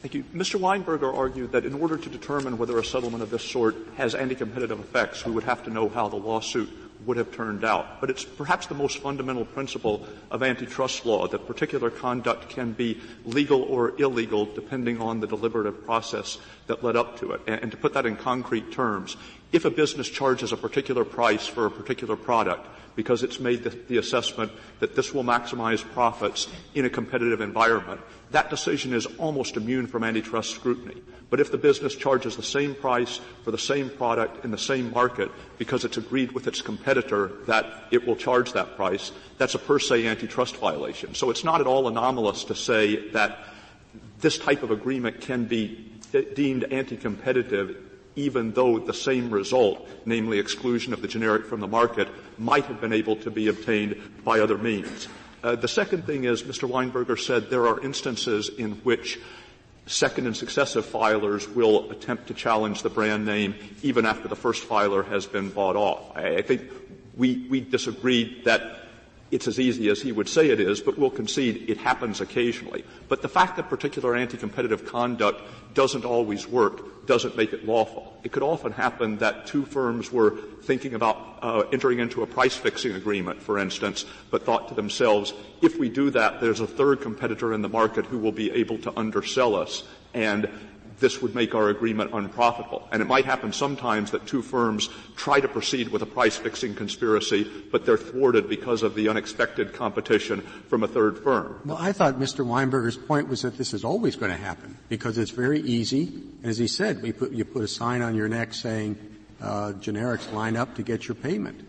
Thank you. Mr. Weinberger argued that in order to determine whether a settlement of this sort has anti-competitive effects, we would have to know how the lawsuit would have turned out. But it's perhaps the most fundamental principle of antitrust law that particular conduct can be legal or illegal depending on the deliberative process that led up to it. And to put that in concrete terms, if a business charges a particular price for a particular product because it's made the assessment that this will maximize profits in a competitive environment, that decision is almost immune from antitrust scrutiny. But if the business charges the same price for the same product in the same market because it's agreed with its competitor that it will charge that price, that's a per se antitrust violation. So it's not at all anomalous to say that this type of agreement can be deemed anti-competitive even though the same result, namely exclusion of the generic from the market, might have been able to be obtained by other means. The second thing is, Mr. Weinberger said there are instances in which second and successive filers will attempt to challenge the brand name even after the first filer has been bought off. I think we disagree that it's as easy as he would say it is, but we'll concede it happens occasionally. But the fact that particular anti-competitive conduct doesn't always work doesn't make it lawful. It could often happen that two firms were thinking about entering into a price-fixing agreement, for instance, but thought to themselves, if we do that, there's a third competitor in the market who will be able to undersell us, and this would make our agreement unprofitable. And it might happen sometimes that two firms try to proceed with a price-fixing conspiracy, but they're thwarted because of the unexpected competition from a third firm. Well, I thought Mr. Weinberger's point was that this is always going to happen because it's very easy. And as he said, you put a sign on your neck saying generics line up to get your payment.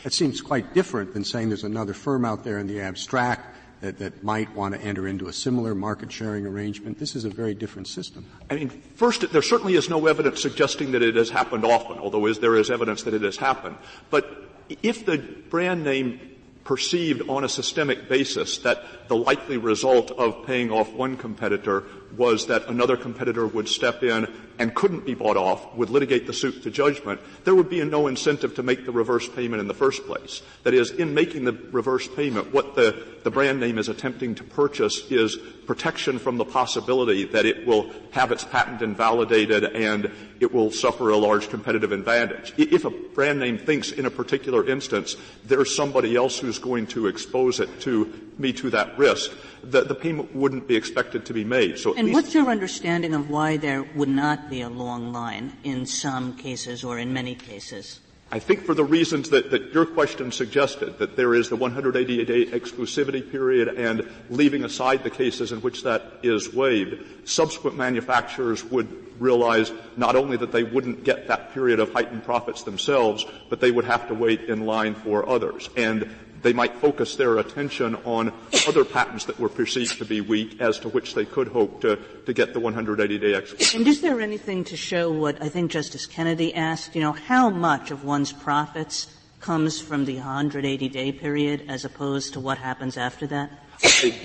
That seems quite different than saying there's another firm out there in the abstract that might want to enter into a similar market-sharing arrangement. This is a very different system. I mean, first, there certainly is no evidence suggesting that it has happened often, although there is evidence that it has happened. But if the brand name perceived on a systemic basis that the likely result of paying off one competitor was that another competitor would step in and couldn't be bought off, would litigate the suit to judgment, there would be no incentive to make the reverse payment in the first place. That is, in making the reverse payment, what the brand name is attempting to purchase is protection from the possibility that it will have its patent invalidated and it will suffer a large competitive advantage. If a brand name thinks in a particular instance there's somebody else who's going to expose it to that risk, the payment wouldn't be expected to be made. So and what's your understanding of why there would not be a long line in some cases or in many cases? I think for the reasons that your question suggested, that there is the 180-day exclusivity period and leaving aside the cases in which that is waived, subsequent manufacturers would realize not only that they wouldn't get that period of heightened profits themselves, but they would have to wait in line for others. And they might focus their attention on other patents that were perceived to be weak as to which they could hope to get the 180-day exclusivity. And is there anything to show what I think Justice Kennedy asked, how much of one's profits comes from the 180-day period as opposed to what happens after that?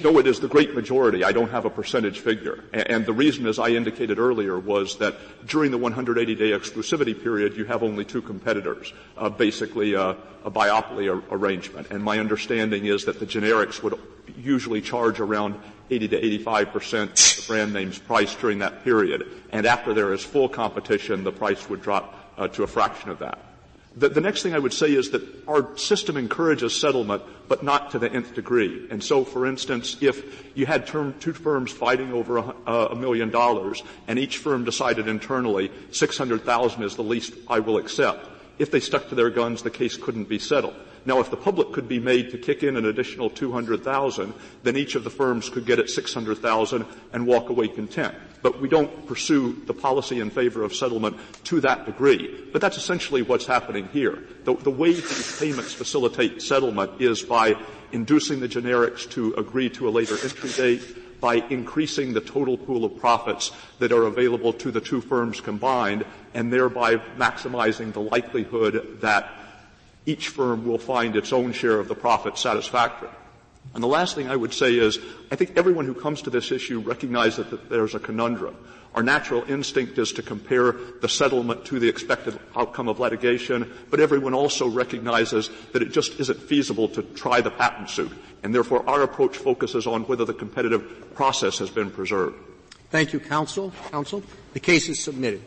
No, it is the great majority. I don't have a percentage figure. And the reason, as I indicated earlier, was that during the 180-day exclusivity period, you have only two competitors, basically a biopoly arrangement. And my understanding is that the generics would usually charge around 80 to 85% of the brand name's price during that period. And after there is full competition, the price would drop to a fraction of that. The next thing I would say is that our system encourages settlement, but not to the nth degree. And so, for instance, if you had two firms fighting over $1 million, and each firm decided internally $600,000 is the least I will accept, if they stuck to their guns, the case couldn't be settled. Now, if the public could be made to kick in an additional $200,000, then each of the firms could get at $600,000 and walk away content. But we don't pursue the policy in favor of settlement to that degree. But that's essentially what's happening here. The way these payments facilitate settlement is by inducing the generics to agree to a later entry date, by increasing the total pool of profits that are available to the two firms combined, and thereby maximizing the likelihood that each firm will find its own share of the profit satisfactory. And the last thing I would say is, I think everyone who comes to this issue recognizes that there's a conundrum. Our natural instinct is to compare the settlement to the expected outcome of litigation, but everyone also recognizes that it just isn't feasible to try the patent suit. And therefore, our approach focuses on whether the competitive process has been preserved. Thank you, counsel. The case is submitted.